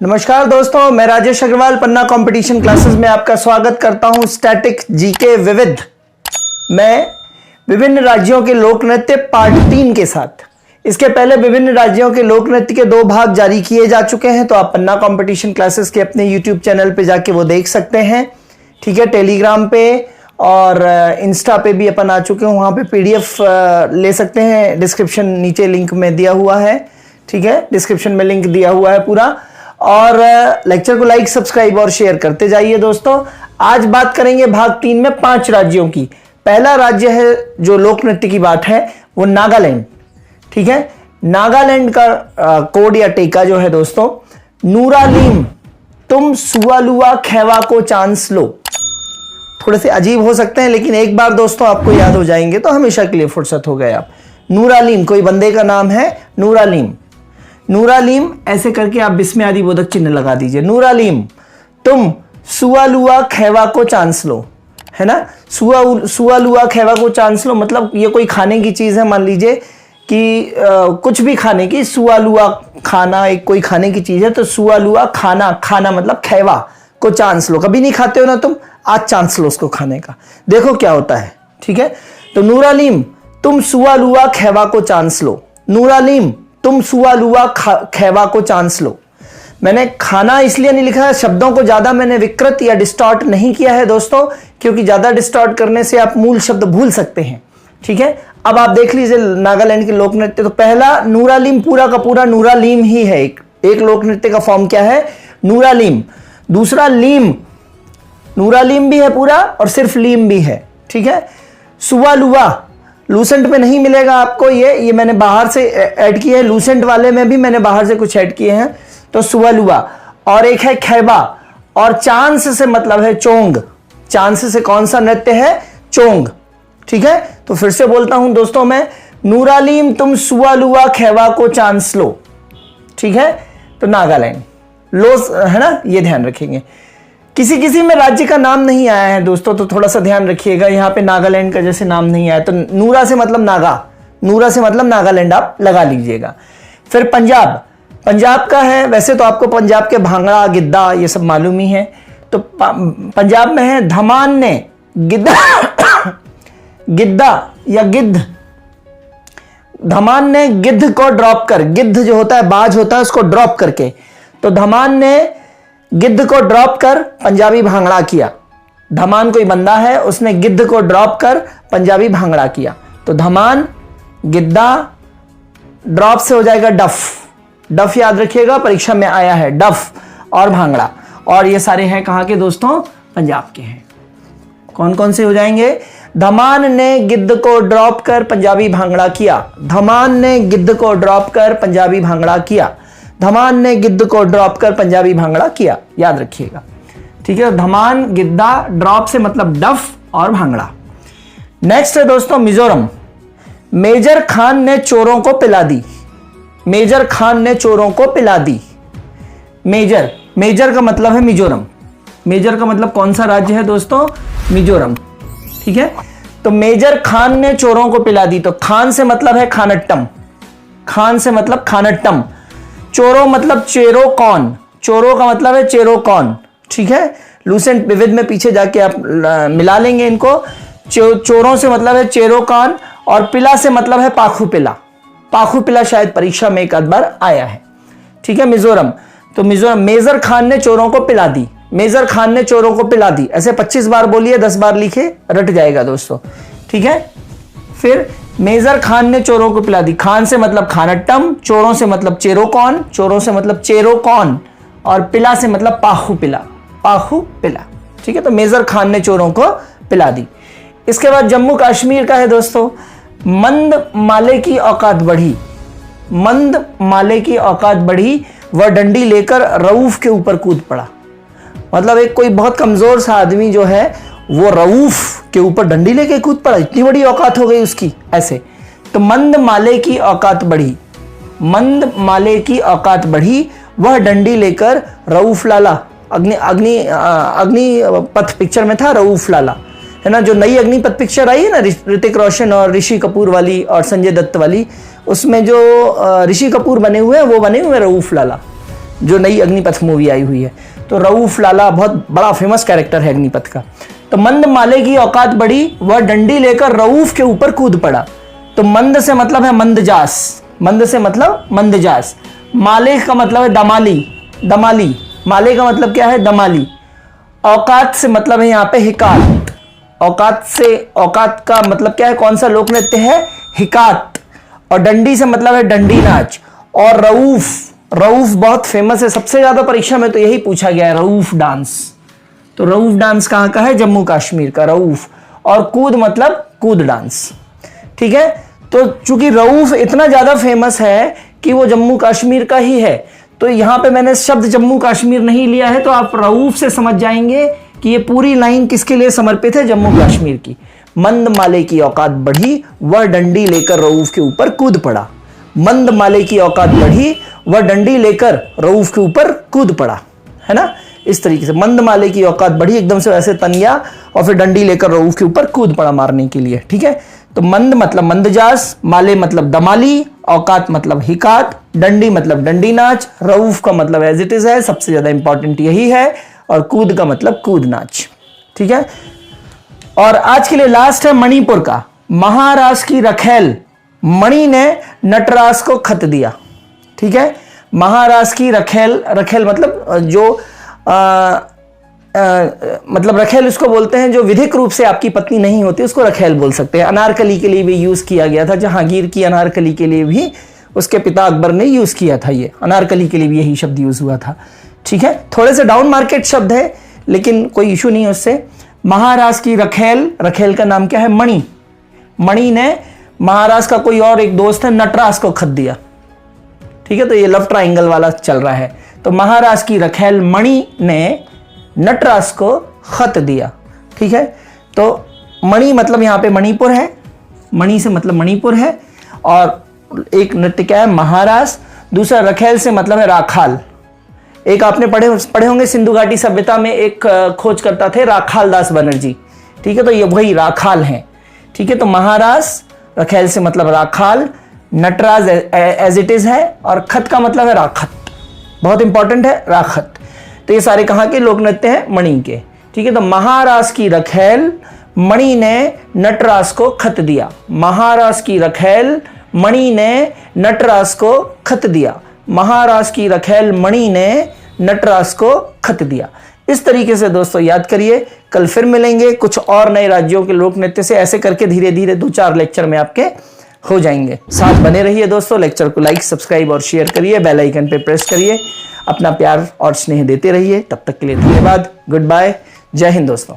नमस्कार दोस्तों, मैं राजेश अग्रवाल पन्ना कंपटीशन क्लासेस में आपका स्वागत करता हूं। स्टैटिक जीके विविध मैं विभिन्न राज्यों के लोक नृत्य पार्ट 3 के साथ। इसके पहले विभिन्न राज्यों के लोक नृत्य के 2 भाग जारी किए जा चुके हैं, तो आप पन्ना कंपटीशन क्लासेस के अपने यूट्यूब चैनल पे जाके वो देख सकते हैं। ठीक है, टेलीग्राम पे और इंस्टा पे भी अपन आ चुके हैं, वहाँ पे PDF ले सकते हैं। डिस्क्रिप्शन नीचे लिंक में दिया हुआ है। ठीक है, डिस्क्रिप्शन में लिंक दिया हुआ है पूरा। और लेक्चर को लाइक, सब्सक्राइब और शेयर करते जाइए दोस्तों। आज बात करेंगे भाग 3 में 5 राज्यों की। पहला राज्य है जो लोक नृत्य की बात है वो नागालैंड। ठीक है, नागालैंड का कोड या टेका जो है दोस्तों, नूरालीम तुम सुआलुआ खैवा को चांस लो। थोड़े से अजीब हो सकते हैं, लेकिन एक बार दोस्तों आपको याद हो जाएंगे तो हमेशा के लिए फुर्सत हो गए आप। नूरालीम कोई बंदे का नाम है, नूरालीम। नूरालीम ऐसे करके आप बिस्मिल्लाह आदि बोधक चिन्ह लगा दीजिए। नूरालीम तुम सुआलुआ खैवा को चांस लो, है ना। सुआलुआ खैवा को चांस लो मतलब ये कोई खाने की चीज है। मान लीजिए कि कुछ भी खाने की, सुआलुआ खाना एक कोई खाने की चीज है, तो सुआलुआ खाना, खाना मतलब खैवा को चांस लो। कभी नहीं खाते हो ना तुम, आज चांस लो उसको खाने का, देखो क्या होता है। ठीक है, तो नूरालीम तुम सुआलुआ खैवा को चांस लो। नूरालीम तुम सुआलुआ खैवा को चांस लो। मैंने खाना इसलिए नहीं लिखा है, शब्दों को ज्यादा मैंने विकृत या डिस्टॉर्ट नहीं किया है दोस्तों, क्योंकि ज्यादा डिस्टॉर्ट करने से आप मूल शब्द भूल सकते हैं। ठीक है, अब आप देख लीजिए नागालैंड के लोक नृत्य। तो पहला नूरालीम पूरा का पूरा नूरालीम ही है। एक लोक नृत्य का फॉर्म क्या है, नूरालीम। दूसरा लीम, नूरालीम भी है पूरा और सिर्फ लीम भी है। ठीक है, सुआलुआ लूसेंट में नहीं मिलेगा आपको, ये मैंने बाहर से ऐड किया है। लूसेंट वाले में भी मैंने बाहर से कुछ ऐड किए हैं। तो सुआलुआ और एक है खैबा, और चांस से मतलब है चोंग। चांस से कौन सा नृत्य है, चोंग। ठीक है, तो फिर से बोलता हूं दोस्तों मैं, नूरालीम तुम सुआलुआ खैबा को चांस लो। ठीक है, तो नागालैंड लो है ना, ये ध्यान रखेंगे। किसी किसी में राज्य का नाम नहीं आया है दोस्तों, तो थोड़ा सा ध्यान रखिएगा। यहां पे नागालैंड का जैसे नाम नहीं आया, तो नूरा से मतलब नागा, नूरा से मतलब नागालैंड आप लगा लीजिएगा। फिर पंजाब, पंजाब का है। वैसे तो आपको पंजाब के भांगड़ा, गिद्दा ये सब मालूम ही है। तो पंजाब में है धमान ने गिद्दा गिद्दा या गिद्ध। धमान ने गिद्ध को ड्रॉप कर, गिद्ध जो होता है बाज होता है, उसको ड्रॉप करके, तो धमान ने गिद्ध को ड्रॉप कर पंजाबी भांगड़ा किया। धमान कोई बंदा है, उसने गिद्ध को ड्रॉप कर पंजाबी भांगड़ा किया। तो धमान, गिद्दा, ड्रॉप से हो जाएगा डफ। डफ याद रखिएगा, परीक्षा में आया है, डफ और भांगड़ा। और ये सारे हैं कहां के दोस्तों, पंजाब के हैं। कौन कौन से हो जाएंगे, धमान ने गिद्ध को ड्रॉप कर पंजाबी भांगड़ा किया। धमान ने गिद्ध को ड्रॉप कर पंजाबी भांगड़ा किया। धमान ने गिद्ध को ड्रॉप कर पंजाबी भांगड़ा किया, याद रखिएगा। ठीक है, धमान, गिद्दा, ड्रॉप से मतलब डफ और भांगड़ा। नेक्स्ट है दोस्तों मिजोरम। मेजर खान ने चोरों को पिला दी। मेजर खान ने चोरों को पिला दी। मेजर, मेजर का मतलब है मिजोरम। मेजर का मतलब कौन सा राज्य है दोस्तों, मिजोरम। ठीक है, तो मेजर खान ने चोरों को पिला दी। तो खान से मतलब है खानट्टम, खान से मतलब खानट्टम। चोरों मतलब चेरो कौन, चोरों का मतलब है चेरो कौन। ठीक है, लूसेंट विविध में पीछे जाके आप मिला लेंगे इनको। चोरों से मतलब है चेरो कौन, और पिला से मतलब है पाखु पिला। पाखु पिला शायद परीक्षा में एक आध बार आया है। ठीक है, मिजोरम। तो मिजोरम, मेजर खान ने चोरों को पिला दी। मेजर खान ने चोरों को पिला दी, ऐसे 25 बार बोलिए, 10 बार लिखे, रट जाएगा दोस्तों। ठीक है, फिर मेजर खान ने चोरों को पिला दी। खान से मतलब खानट्टम, चोरों से मतलब चेरो कौन, चोरों से मतलब चेरो कौन, और पिला से मतलब पाखु पिला, पाखु पिला। ठीक है, तो मेजर खान ने चोरों को पिला दी। इसके बाद जम्मू कश्मीर का है दोस्तों, मंद माले की औकात बढ़ी। मंद माले की औकात बढ़ी, वह डंडी लेकर रऊफ के ऊपर कूद पड़ा। मतलब एक कोई बहुत कमजोर सा आदमी जो है वो रऊफ के ऊपर डंडी लेके कूद पड़ा, इतनी बड़ी औकात हो गई उसकी ऐसे। तो मंद माले की औकात बढ़ी, मंद माले की औकात बढ़ी, वह डंडी लेकर रऊफ लाला। अग्निपथ पिक्चर में था रऊफ लाला, है ना, जो नई अग्निपथ पिक्चर आई है ना ऋतिक रोशन और ऋषि कपूर वाली और संजय दत्त वाली, उसमें जो ऋषि कपूर बने हुए हैं वो बने हुए रऊफ लाला। जो नई अग्निपथ मूवी आई हुई है। तो रऊफ लाला बहुत बड़ा फेमस कैरेक्टर है अग्निपथ का। तो मंद माले की औकात बढ़ी, वह डंडी लेकर रऊफ के ऊपर कूद पड़ा। तो मंद से मतलब है मंदजास, मंद से मतलब मंदजास। माले का मतलब है दमाली, दमाली। माले का मतलब क्या है? दमाली। औकात से मतलब है यहाँ पे हिकात। औकात से, औकात का मतलब क्या है? कौन सा लोक नृत्य है? हिकात। और डंडी से मतलब है डंडी नाच। और रऊफ, रऊफ बहुत फेमस है, सबसे ज्यादा परीक्षा में तो यही पूछा गया है, रऊफ डांस। तो रऊफ डांस कहाँ का है? जम्मू कश्मीर का रऊफ। और कूद मतलब कूद डांस। ठीक है। तो चूंकि रऊफ इतना ज्यादा फेमस है कि वो जम्मू कश्मीर का ही है, तो यहां पे मैंने शब्द जम्मू कश्मीर नहीं लिया है, तो आप रऊफ से समझ जाएंगे कि ये पूरी लाइन किसके लिए समर्पित है? जम्मू कश्मीर की। मंद माले की औकात बढ़ी, वह डंडी लेकर रऊफ के ऊपर कूद पड़ा। मंद माले की औकात बढ़ी, वह डंडी लेकर रऊफ के ऊपर कूद पड़ा, है ना। इस तरीके से मंद माले की औकात बढ़ी, एकदम से वैसे तनिया, और फिर डंडी लेकर रऊफ के ऊपर कूद पड़ा मारने के लिए। ठीक है। तो मंद मतलब मंदजास, माले मतलब दमाली, औकात मतलब हिकात, डंडी मतलब डंडी नाच, रऊफ का मतलब एज इट इज है, सबसे ज्यादा इंपॉर्टेंट यही है, और कूद का मतलब कूद नाच। ठीक है। और आज के लिए लास्ट है मणिपुर का। महाराज की रखेल मणि ने नटराज को खत दिया। ठीक है। महाराज की रखेल, रखेल मतलब जो मतलब रखेल उसको बोलते हैं जो विधिक रूप से आपकी पत्नी नहीं होती, उसको रखेल बोल सकते हैं। अनारकली के लिए भी यूज किया गया था, जहांगीर की अनारकली के लिए भी उसके पिता अकबर ने यूज किया था, ये अनारकली के लिए भी यही शब्द यूज हुआ था। ठीक है। थोड़े से डाउन मार्केट शब्द है, लेकिन कोई इशू नहीं है उससे। महाराज की रखेल, रखेल का नाम क्या है? मणि। मणि ने महाराज का कोई और एक दोस्त है नटराज को खत दिया। ठीक है। तो ये लव ट्राइंगल वाला चल रहा है। तो महाराज की रखेल मणि ने नटराज को खत दिया। ठीक है। तो मणि मतलब यहां पे मणिपुर है, मणि से मतलब मणिपुर है, और एक नृत्य क्या है? महाराज। दूसरा रखेल से मतलब है राखाल। एक आपने पढ़े होंगे सिंधु घाटी सभ्यता में एक खोज करता थे राखाल दास बनर्जी। ठीक है। तो ये वही राखाल हैं। ठीक है। तो महाराज, रखेल से मतलब Rakhal, Nataraj as it is है, और खत का मतलब है राखत, बहुत इंपॉर्टेंट है राखत। तो ये सारे कहाँ के लोक नृत्य हैं? मणि के। ठीक है। तो महाराज की रखेल मणि ने नटराज को खत दिया। महाराज की रखेल मणि ने नटराज को खत दिया। महाराज की रखेल मणि ने नटराज को खत दिया। इस तरीके से दोस्तों याद करिए। कल फिर मिलेंगे कुछ और नए राज्यों के लोक नृत्य से। ऐसे करके धीरे धीरे 2-4 लेक्चर में आपके हो जाएंगे। साथ बने रहिए दोस्तों। लेक्चर को लाइक, सब्सक्राइब और शेयर करिए। बेल आइकन पे प्रेस करिए। अपना प्यार और स्नेह देते रहिए। तब तक के लिए धन्यवाद। Good bye. जय हिंद दोस्तों।